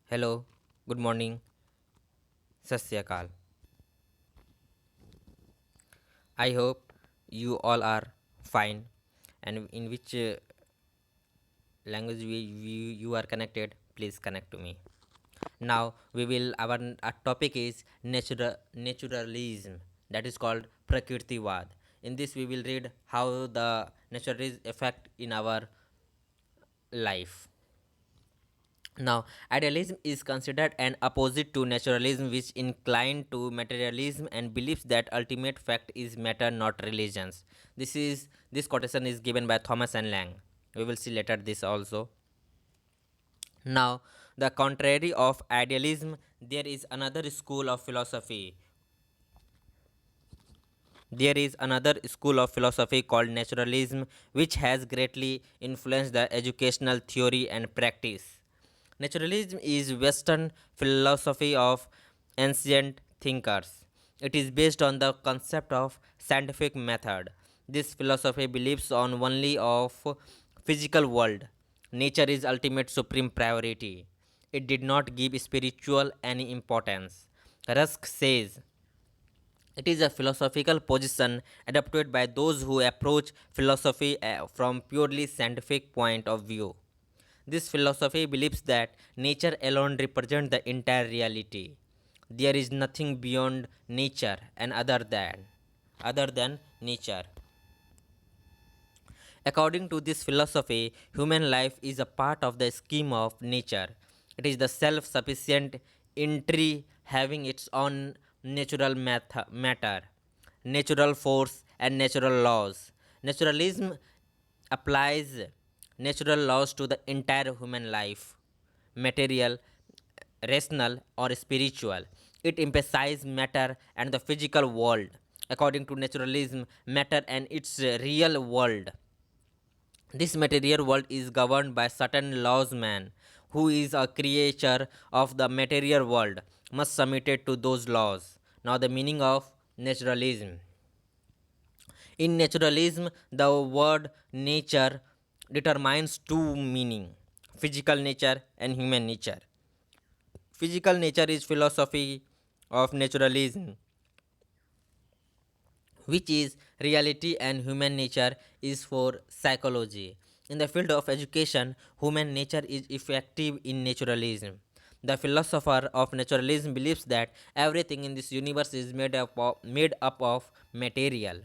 Hello, good morning, Sasyakal. I hope you all are fine and in which language you are connected, please connect to me. Now our topic is naturalism, that is called Prakritivad. In this we will read how the naturalism affect in our life. Now, idealism is considered an opposite to naturalism, which inclined to materialism and believes that ultimate fact is matter, not religions. This quotation is given by Thomas and Lang. We will see later this also. Now, the contrary of idealism, there is another school of philosophy. There is another school of philosophy called naturalism, which has greatly influenced the educational theory and practice. Naturalism is Western philosophy of ancient thinkers. It is based on the concept of scientific method. This philosophy believes on only of physical world. Nature is ultimate supreme priority. It did not give spiritual any importance. Rusk says it is a philosophical position adopted by those who approach philosophy from purely scientific point of view. This philosophy believes that nature alone represents the entire reality. There is nothing beyond nature and other than nature. According to this philosophy, human life is a part of the scheme of nature. It is the self sufficient entity having its own natural matter, natural force, and natural laws. Naturalism applies natural laws to the entire human life, material, rational, or spiritual. It emphasizes matter and the physical world. According to naturalism, matter and its real world, this material world is governed by certain laws. Man, who is a creature of the material world, must submit it to those laws. Now, the meaning of naturalism. In naturalism, the word nature determines two meaning: physical nature and human nature. Physical nature is philosophy of naturalism, which is reality, and human nature is for psychology. In the field of education, human nature is effective in naturalism. The philosopher of naturalism believes that everything in this universe is made up of material,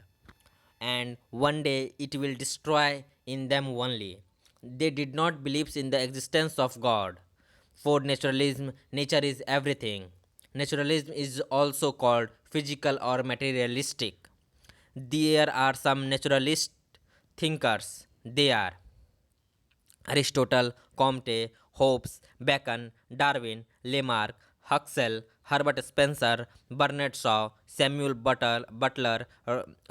and one day it will destroy in them only. They did not believe in the existence of God. For naturalism, nature is everything. Naturalism is also called physical or materialistic. There are some naturalist thinkers. They are Aristotle, Comte, Hobbes, Bacon, Darwin, Lamarck, Huxley, Herbert Spencer, Bernard Shaw, Samuel Butler,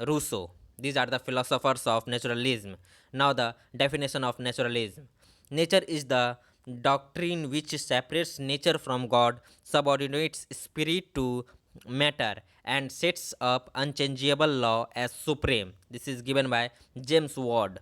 Rousseau. These are the philosophers of naturalism. Now, the definition of naturalism: nature is the doctrine which separates nature from God, subordinates spirit to matter, and sets up unchangeable law as supreme. This is given by James Ward.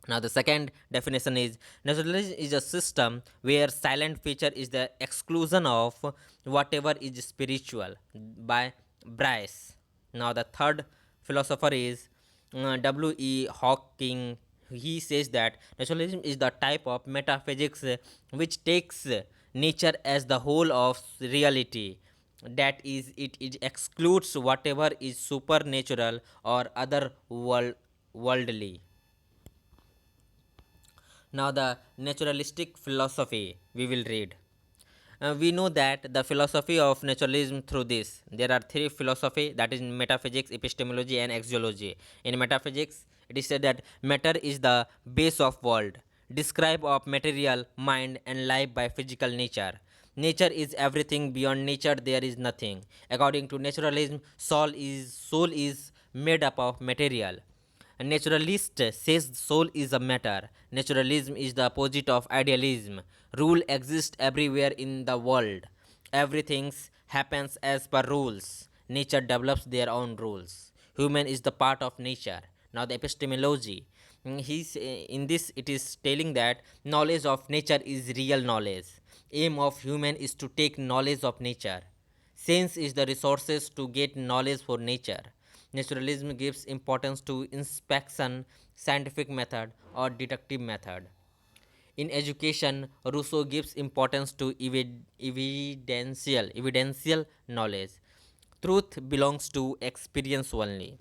Now, the second definition is naturalism is a system where silent feature is the exclusion of whatever is spiritual, by Bryce. Now, the third philosopher is W.E. Hawking. He says that naturalism is the type of metaphysics which takes nature as the whole of reality. That is, it excludes whatever is supernatural or other worldly. Now, the naturalistic philosophy we will read. We know that the philosophy of naturalism through this. There are three philosophy, that is metaphysics, epistemology, and axiology. In metaphysics, it is said that matter is the base of world, describe of material, mind, and life by physical nature. Nature is everything. Beyond nature, there is nothing. According to naturalism, soul is made up of material. A naturalist says soul is a matter. Naturalism is the opposite of idealism. Rule exists everywhere in the world. Everything happens as per rules. Nature develops their own rules. Human is the part of nature. Now, the epistemology. In this it is telling that knowledge of nature is real knowledge. Aim of human is to take knowledge of nature. Sense is the resources to get knowledge for nature. Naturalism gives importance to inspection, scientific method, or deductive method. In education, Rousseau gives importance to evidential knowledge. Truth belongs to experience only.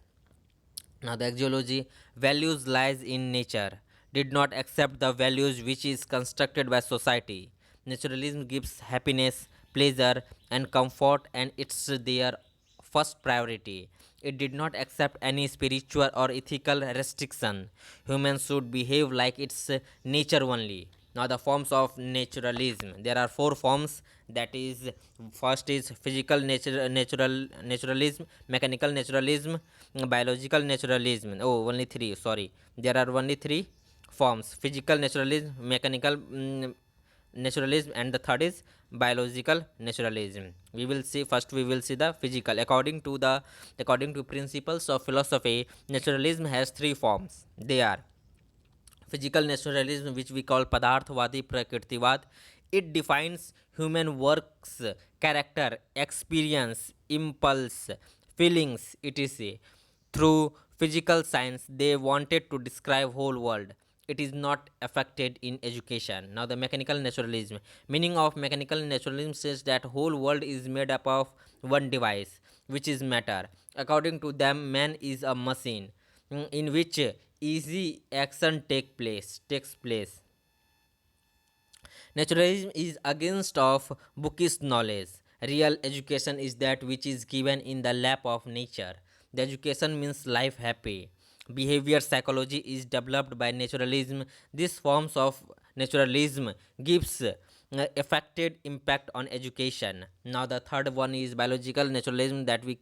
Now the axiology values lies in nature, did not accept the values which is constructed by society. Naturalism gives happiness, pleasure, and comfort, and it's their first priority. It did not accept any spiritual or ethical restriction. Humans should behave like its nature only. Now the forms of naturalism, there are four forms, that is, first is physical naturalism, mechanical naturalism, biological naturalism. Oh, only three, sorry, there are only three forms: physical naturalism, mechanical naturalism, and the third is biological naturalism. We will see, first we will see the physical. According to principles of philosophy, naturalism has three forms. They are physical naturalism, which we call padarthvadi prakritivad. It defines human works, character, experience, impulse, feelings, etc. Through physical science they wanted to describe whole world. It is not affected in education. Now the mechanical naturalism, meaning of mechanical naturalism says that whole world is made up of one device, which is matter. According to them, man is a machine, in which easy action takes place. Naturalism is against of bookish knowledge. Real education is that which is given in the lap of nature. The education means life happy. Behavior psychology is developed by naturalism. These forms of naturalism gives affected impact on education. Now the third one is biological naturalism, that we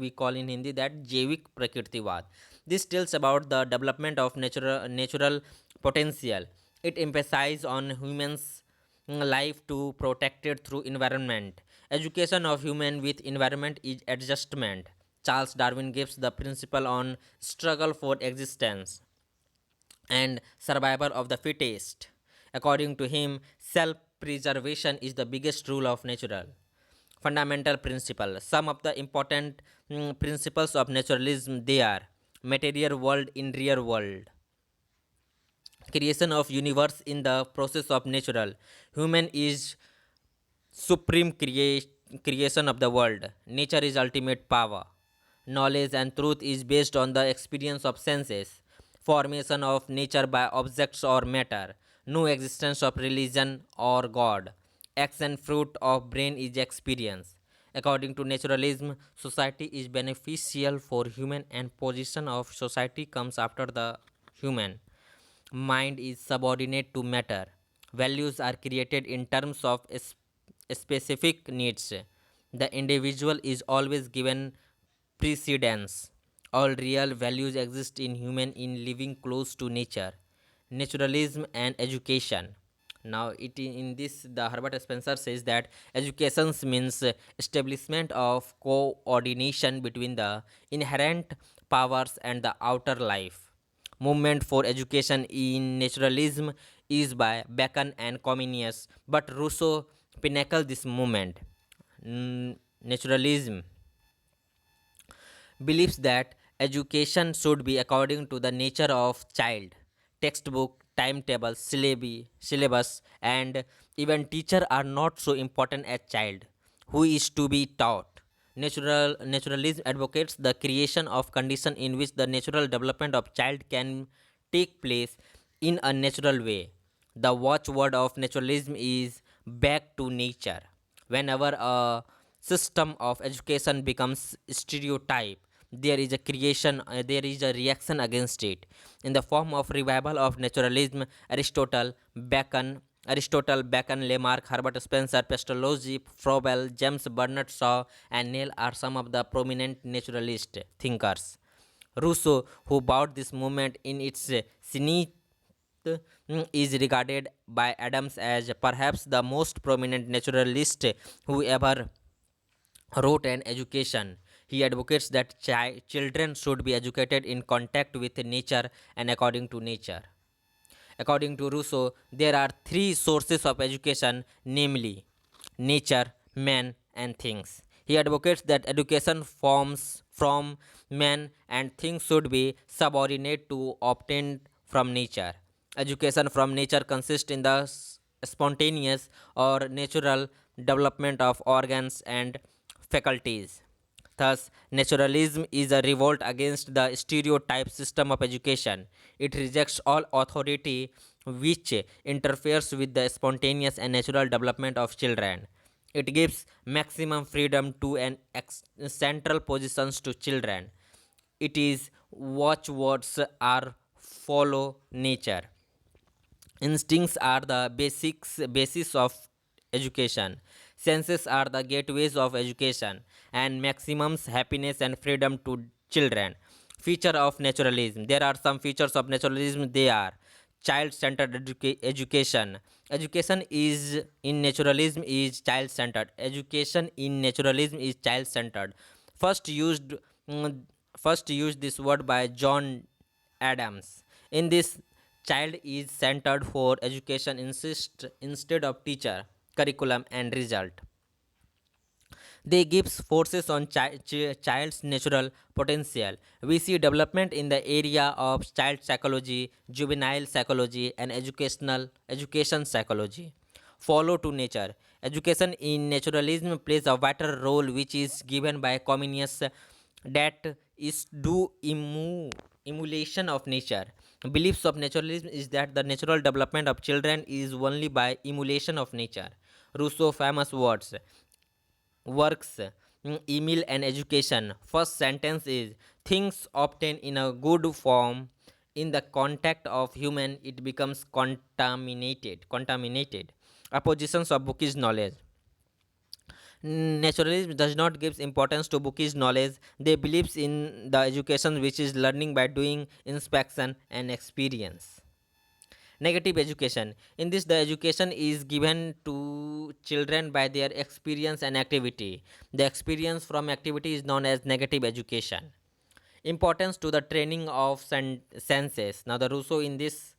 call in Hindi that Jevik Prakritivad. This tells about the development of natural potential. It emphasizes on humans life to protected through environment. Education of human with environment is adjustment. Charles Darwin gives the principle on struggle for existence and survival of the fittest. According to him, self preservation is the biggest rule of natural. Fundamental principle. Some of the important principles of naturalism, they are material world in real world, creation of universe in the process of natural, human is supreme creation of the world, nature is ultimate power, knowledge and truth is based on the experience of senses, formation of nature by objects or matter, no existence of religion or god, action fruit of brain is experience. According to naturalism, society is beneficial for human and position of society comes after the human. Mind is subordinate to matter. Values are created in terms of specific needs. The individual is always given precedence. All real values exist in human in living close to nature. Naturalism and education. Now, in this, the Herbert Spencer says that education means establishment of coordination between the inherent powers and the outer life. Movement for education in naturalism is by Bacon and Comenius, but Rousseau pinnacle this movement. Naturalism believes that education should be according to the nature of child. Textbook, timetable, syllabus, and even teacher are not so important as child, who is to be taught. Naturalism advocates the creation of condition in which the natural development of child can take place in a natural way. The watchword of naturalism is back to nature. Whenever a system of education becomes stereotype, there is a reaction against it. In the form of revival of naturalism, Bacon, Lamarck, Herbert Spencer, Pestalozzi, Froebel, James Bernard Shaw, and Neil are some of the prominent naturalist thinkers. Rousseau, who brought this movement in its zenith, is regarded by Adams as perhaps the most prominent naturalist who ever wrote an education. He advocates that children should be educated in contact with nature and according to nature. According to Rousseau, there are three sources of education, namely nature, man, and things. He advocates that education forms from man and things should be subordinate to obtained from nature. Education from nature consists in the spontaneous or natural development of organs and faculties. Thus, naturalism is a revolt against the stereotype system of education. It rejects all authority which interferes with the spontaneous and natural development of children. It gives maximum freedom to an central positions to children. It is watchwords are follow nature. Instincts are the basis of education. Senses are the gateways of education and maximums happiness and freedom to children. Feature of naturalism. There are some features of naturalism. They are child-centered education. Education is in naturalism is child-centered. Education in naturalism is child-centered. First used mm, first used this word by John Adams. In this, child is centered for education insist instead of teacher, curriculum, and result. They gives forces on child's natural potential. We see development in the area of child psychology, juvenile psychology, and education psychology. Follow to nature. Education in naturalism plays a vital role which is given by Comenius that is do emulation of nature. Beliefs of naturalism is that the natural development of children is only by emulation of nature. Rousseau famous works, email and education. First sentence is things obtained in a good form in the contact of human it becomes contaminated. Oppositions of bookish knowledge. Naturalism does not give importance to bookish knowledge. They believes in the education which is learning by doing inspection and experience. Negative education. In this, the education is given to children by their experience and activity. The experience from activity is known as negative education. Importance to the training of senses. Now, the Rousseau in this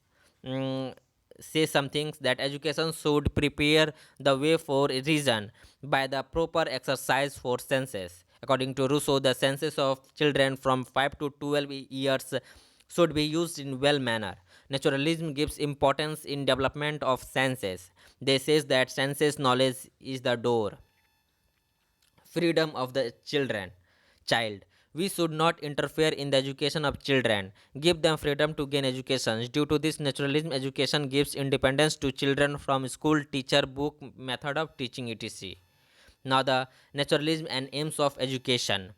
mm, say some things that education should prepare the way for a reason by the proper exercise for senses. According to Rousseau, the senses of children from 5 to 12 years should be used in well manner. Naturalism gives importance in development of senses. They says that senses knowledge is the door. Freedom of the child. We should not interfere in the education of children. Give them freedom to gain education. Due to this, naturalism education gives independence to children from school, teacher, book, method of teaching, etc. Now, the naturalism and aims of education.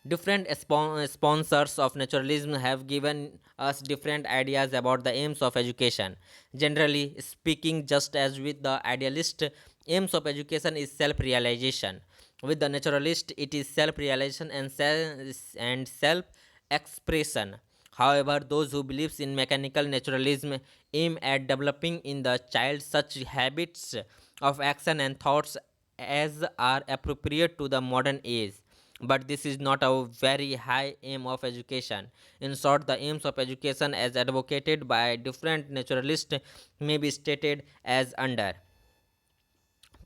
Different sponsors of naturalism have given us different ideas about the aims of education. Generally speaking, just as with the idealist, aims of education is self-realization. With the naturalist, it is self-realization and self-expression. However, those who believes in mechanical naturalism aim at developing in the child such habits of action and thoughts as are appropriate to the modern age. But this is not a very high aim of education. In short, the aims of education as advocated by different naturalists may be stated as under: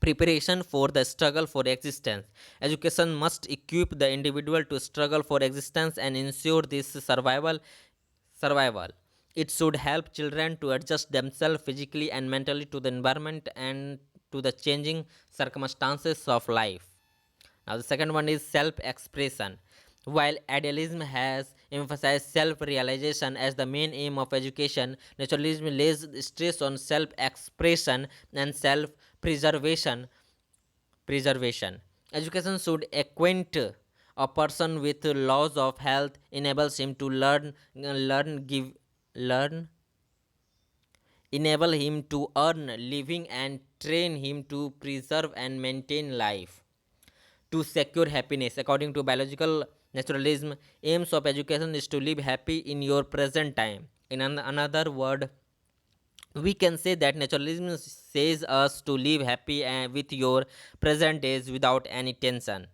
preparation for the struggle for existence. Education must equip the individual to struggle for existence and ensure this survival. It should help children to adjust themselves physically and mentally to the environment and to the changing circumstances of life. Now, the second one is self expression. While idealism has emphasized self realization as the main aim of education, naturalism lays stress on self expression and self preservation. Preservation. Education should acquaint a person with laws of health, enables him to learn, enable him to earn living, and train him to preserve and maintain life to secure happiness. According to biological naturalism, aims of education is to live happy in your present time. In another word, we can say that naturalism says us to live happy with your present days without any tension,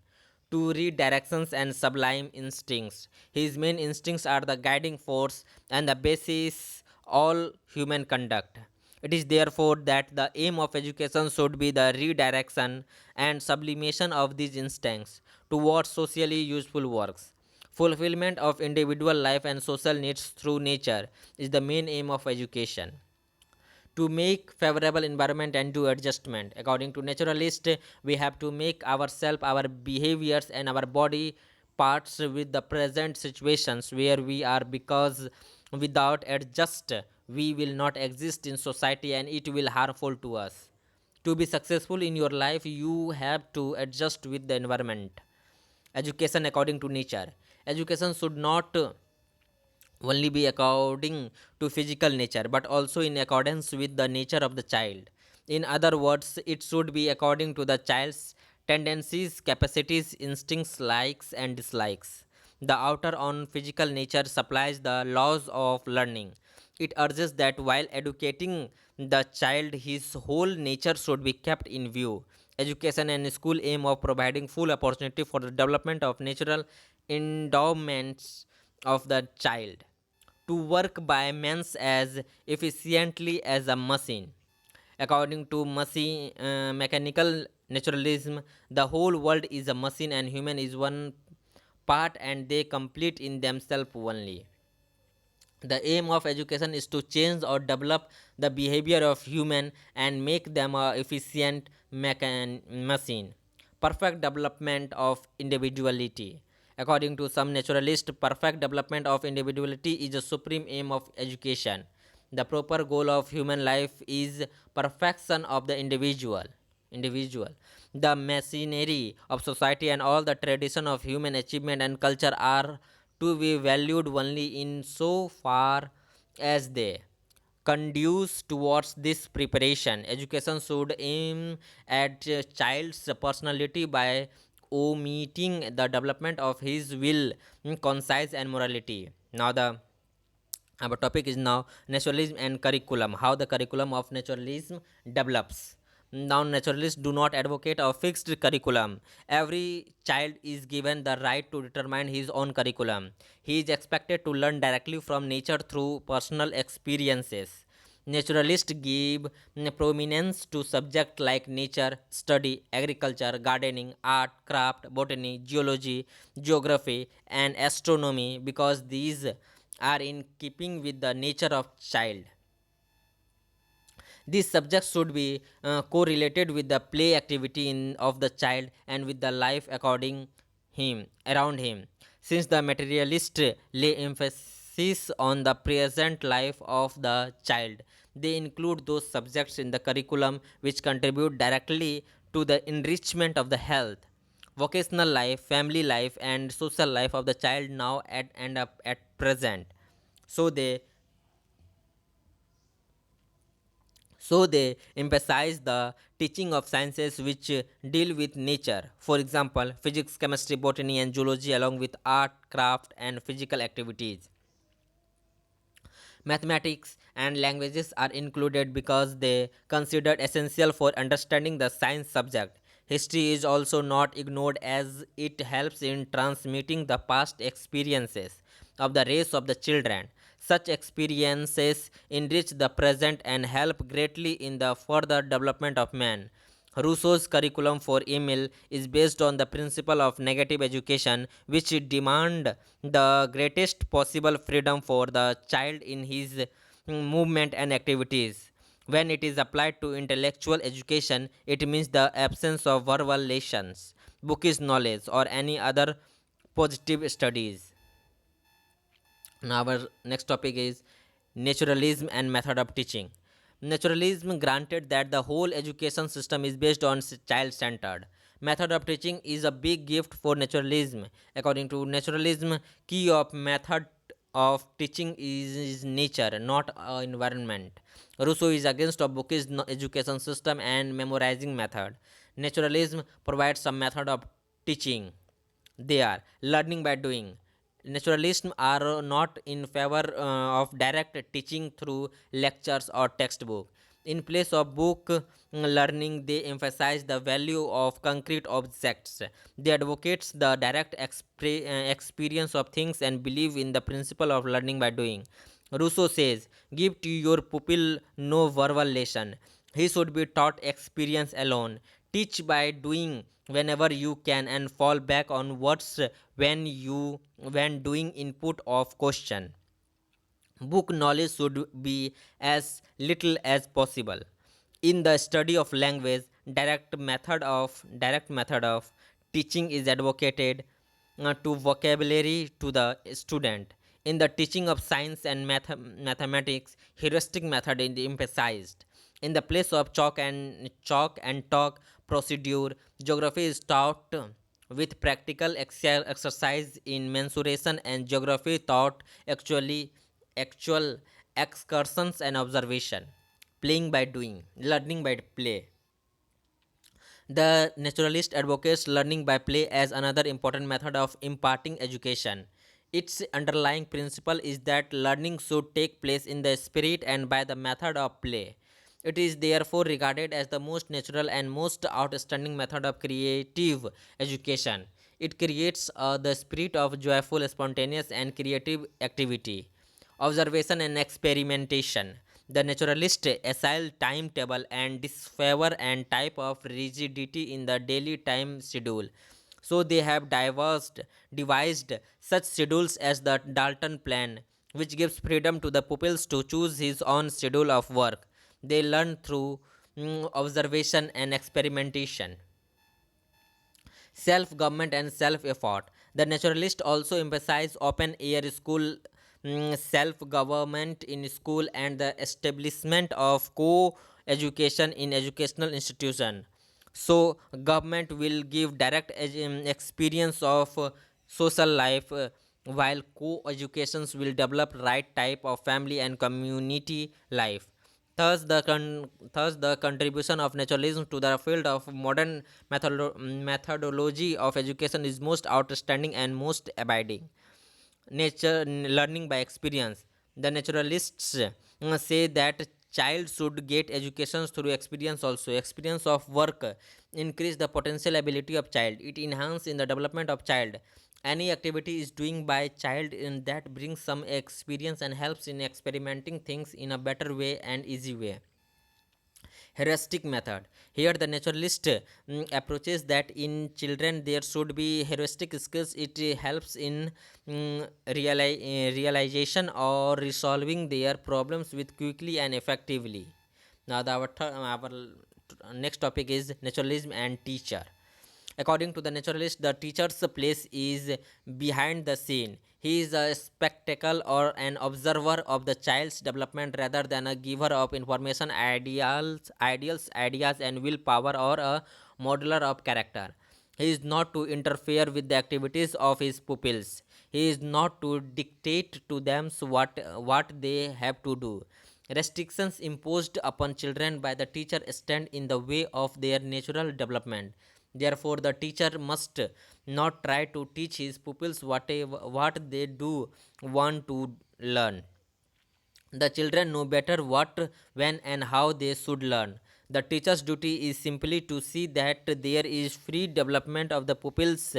to read directions and sublime instincts. His main instincts are the guiding force and the basis all human conduct. It is therefore that the aim of education should be the redirection and sublimation of these instincts towards socially useful works. Fulfillment of individual life and social needs through nature is the main aim of education. To make favorable environment and do adjustment according to naturalist, we have to make ourselves, our behaviors and our body parts with the present situations where we are, because without adjust we will not exist in society and it will harmful to us. To be successful in your life, you have to adjust with the environment. Education according to nature. Education should not only be according to physical nature but also in accordance with the nature of the child. In other words, it should be according to the child's tendencies, capacities, instincts, likes and dislikes. The outer on physical nature supplies the laws of learning. It urges that while educating the child, his whole nature should be kept in view. Education and school aim of providing full opportunity for the development of natural endowments of the child to work by means as efficiently as a machine. According to mechanical naturalism, the whole world is a machine and human is one part and they complete in themselves only. The aim of education is to change or develop the behavior of human and make them a efficient machine. Perfect development of individuality. According to some naturalists, perfect development of individuality is the supreme aim of education. The proper goal of human life is perfection of the individual. The machinery of society and all the tradition of human achievement and culture are to be valued only in so far as they conduce towards this preparation. Education should aim at a child's personality by omitting the development of his will, conscience and morality. Now the our topic is now naturalism and curriculum. How the curriculum of naturalism develops. Now, naturalists do not advocate a fixed curriculum. Every child is given the right to determine his own curriculum. He is expected to learn directly from nature through personal experiences. Naturalists give prominence to subjects like nature, study, agriculture, gardening, art, craft, botany, geology, geography, and astronomy because these are in keeping with the nature of child. These subjects should be correlated with the play activity of the child and with the life according him around him. Since the materialist lay emphasis on the present life of the child, they include those subjects in the curriculum which contribute directly to the enrichment of the health, vocational life, family life, and social life of the child now at and up at present. So they they emphasize the teaching of sciences which deal with nature. For example, physics, chemistry, botany, and zoology, along with art, craft, and physical activities. Mathematics and languages are included because they considered essential for understanding the science subject. History is also not ignored as it helps in transmitting the past experiences of the race of the children. Such experiences enrich the present and help greatly in the further development of man. Rousseau's curriculum for Emile is based on the principle of negative education, which demand the greatest possible freedom for the child in his movement and activities. When it is applied to intellectual education, it means the absence of verbal lessons, bookish knowledge, or any other positive studies. Now, our next topic is naturalism and method of teaching. Naturalism granted that the whole education system is based on child centered. Method of teaching is a big gift for naturalism. According to naturalism, key of method of teaching is nature, not environment. Rousseau is against a bookish education system and memorizing method. Naturalism provides some method of teaching. They are learning by doing. Naturalists are not in favor of direct teaching through lectures or textbook. In place of book learning, they emphasize the value of concrete objects. They advocate the direct experience of things and believe in the principle of learning by doing. Rousseau says, "Give to your pupil no verbal lesson. He should be taught experience alone. Teach by doing whenever you can and fall back on words when doing input of question. Book knowledge should be as little as possible. In the study of language, direct method of teaching is advocated to vocabulary to the student. In the teaching of science and mathematics, heuristic method is emphasized. In the place of chalk and talk procedure, geography is taught with practical exercise in mensuration, and geography taught actual excursions and observation. Playing by doing, learning by play. The naturalist advocates learning by play as another important method of imparting education. Its underlying principle is that learning should take place in the spirit and by the method of play. It is therefore regarded as the most natural and most outstanding method of creative education. It creates the spirit of joyful, spontaneous, and creative activity. Observation and experimentation. The naturalist assign timetable and disfavor and type of rigidity in the daily time schedule. So they have devised such schedules as the Dalton plan, which gives freedom to the pupils to choose his own schedule of work. They learn through observation and experimentation. Self government and self effort. The naturalist also emphasize open air school, self government in school, and the establishment of co education in educational institution. So government will give direct experience of social life, while co educations will develop right type of family and community life. Thus, the contribution of naturalism to the field of modern methodology of education is most outstanding and most abiding. Nature learning by experience. The naturalists say that child should get education through experience also. Experience of work increase the potential ability of child. It enhance in the development of child. Any activity is doing by child in that brings some experience and helps in experimenting things in a better way and easy way. Heuristic method. Here the naturalist approaches that in children there should be heuristic skills. It helps in realization or resolving their problems with quickly and effectively. Now our next topic is naturalism and teacher. According to the naturalist, the teacher's place is behind the scene. He is a spectacle or an observer of the child's development rather than a giver of information, ideas, and willpower, or a modeler of character. He is not to interfere with the activities of his pupils. He is not to dictate to them what they have to do. Restrictions imposed upon children by the teacher stand in the way of their natural development. Therefore, the teacher must not try to teach his pupils what they do want to learn. The children know better what, when, and how they should learn. The teacher's duty is simply to see that there is free development of the pupils'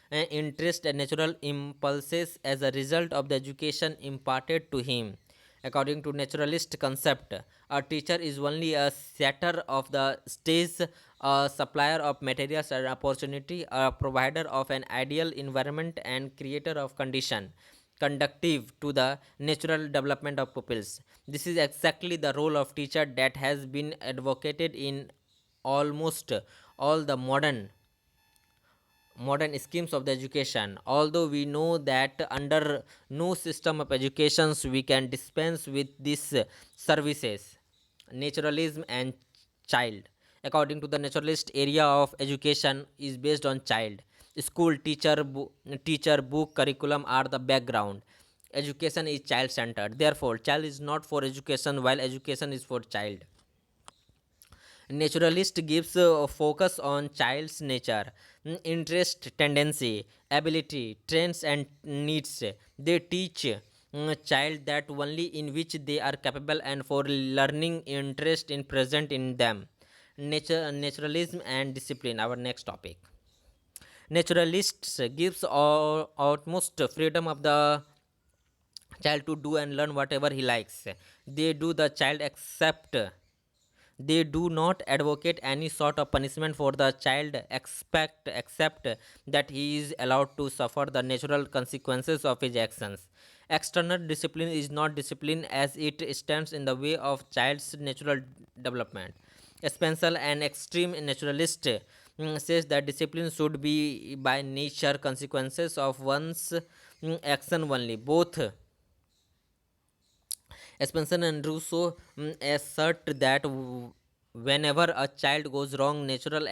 interest and natural impulses as a result of the education imparted to him. According to naturalist concept, a teacher is only a setter of the stage, a supplier of materials and opportunity, a provider of an ideal environment, and creator of condition conductive to the natural development of pupils. This is exactly the role of teacher that has been advocated in almost all the modern schemes of the education. Although we know that under no system of educations we can dispense with these services. Naturalism and child. According to the naturalist, area of education is based on child. School teacher book curriculum are the background. Education is child centered. Therefore, child is not for education while education is for child. Naturalist gives focus on child's nature, interest, tendency, ability, trends, and needs. They teach child that only in which they are capable and for learning interest in present in them. Naturalism and discipline, our next topic. Naturalists gives utmost freedom of the child to do and learn whatever he likes. They do the child accept. They do not advocate any sort of punishment for the child except that he is allowed to suffer the natural consequences of his actions. External discipline is not discipline as it stands in the way of child's natural development. Spencer, an extreme naturalist, says that discipline should be by nature consequences of one's action only. Both Spencer and Rousseau assert that whenever a child goes wrong, natural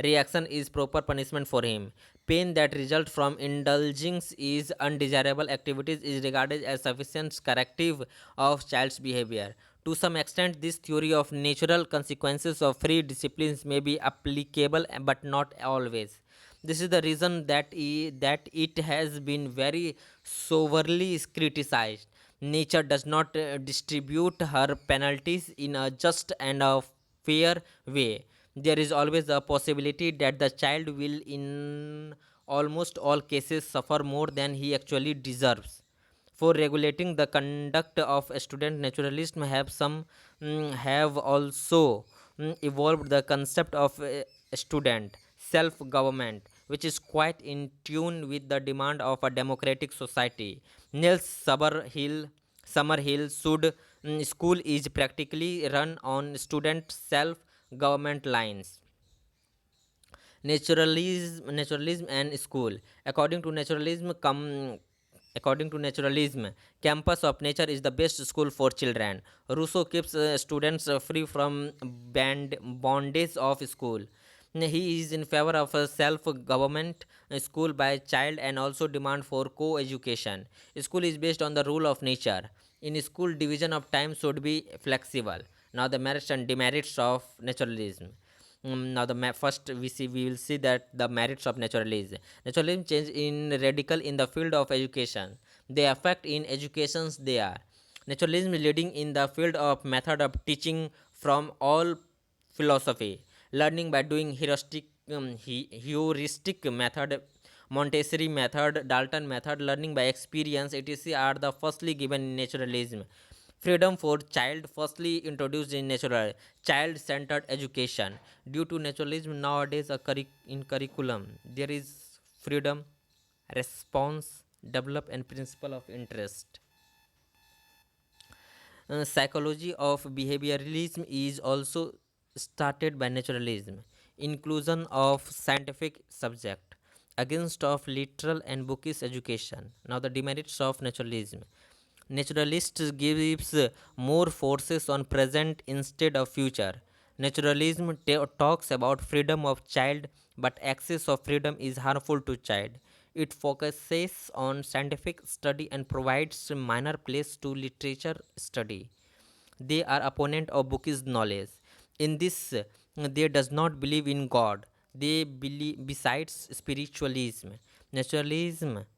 reaction is proper punishment for him. Pain that results from indulging is undesirable activities is regarded as sufficient corrective of child's behavior. To some extent, this theory of natural consequences of free disciplines may be applicable, but not always. This is the reason that it has been very soberly criticized. Nature does not distribute her penalties in a just and a fair way. There is always a possibility that the child will, in almost all cases, suffer more than he actually deserves. For regulating the conduct of a student, naturalists have also evolved the concept of student self government, which is quite in tune with the demand of a democratic society. Nels Summerhill should school is practically run on student self government lines. Naturalism and school. According to naturalism, campus of nature is the best school for children. Rousseau keeps students free from bondage of school. He is in favor of a self-government school by child and also demand for co-education. School is based on the rule of nature. In school, division of time should be flexible. Now the merits and demerits of naturalism. Now the first we will see that the merits of naturalism change in radical in the field of education. They affect in educations they are. Naturalism leading in the field of method of teaching from all philosophy, learning by doing heuristic method, Montessori method, Dalton method, learning by experience, etc. are the firstly given in naturalism. Freedom for child firstly introduced in natural child-centered education. Due to naturalism nowadays in curriculum there is freedom, response, develop and principle of interest. Psychology of behavioralism is also started by naturalism. Inclusion of scientific subject against of literal and bookish education. Now the demerits of naturalism. Naturalists gives more forces on present instead of future. Naturalism talks about freedom of child, but excess of freedom is harmful to child. It focuses on scientific study and provides minor place to literature study. They are opponent of bookish knowledge. In this, they does not believe in God. They believe besides spiritualism.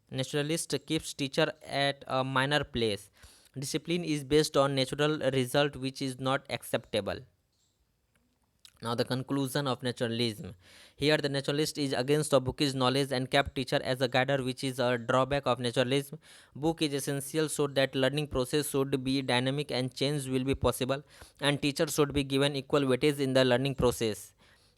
Naturalist keeps teacher at a minor place. Discipline is based on natural result which is not acceptable. Now the conclusion of naturalism. Here the naturalist is against the bookish knowledge and kept teacher as a guider, which is a drawback of naturalism. Book is essential so that learning process should be dynamic and change will be possible, and teacher should be given equal weightage in the learning process.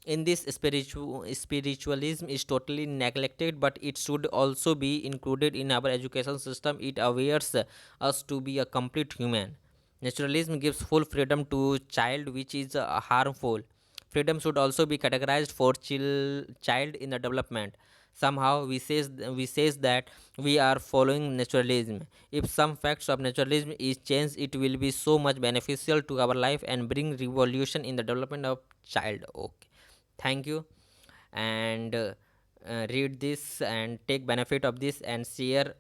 In this, spiritualism is totally neglected, but it should also be included in our education system. It awares us to be a complete human. Naturalism gives full freedom to child, which is harmful. Freedom should also be categorized for child in the development. Somehow we says that we are following naturalism. If some facts of naturalism is changed, it will be so much beneficial to our life and bring revolution in the development of child. Okay, thank you, and read this and take benefit of this and share.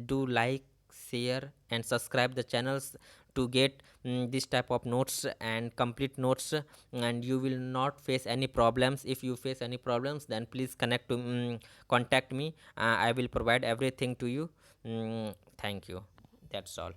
Do like, share and subscribe the channels to get this type of notes and complete notes, and you will not face any problems. If you face any problems, then please contact me. I will provide everything to you. Thank you. That's all.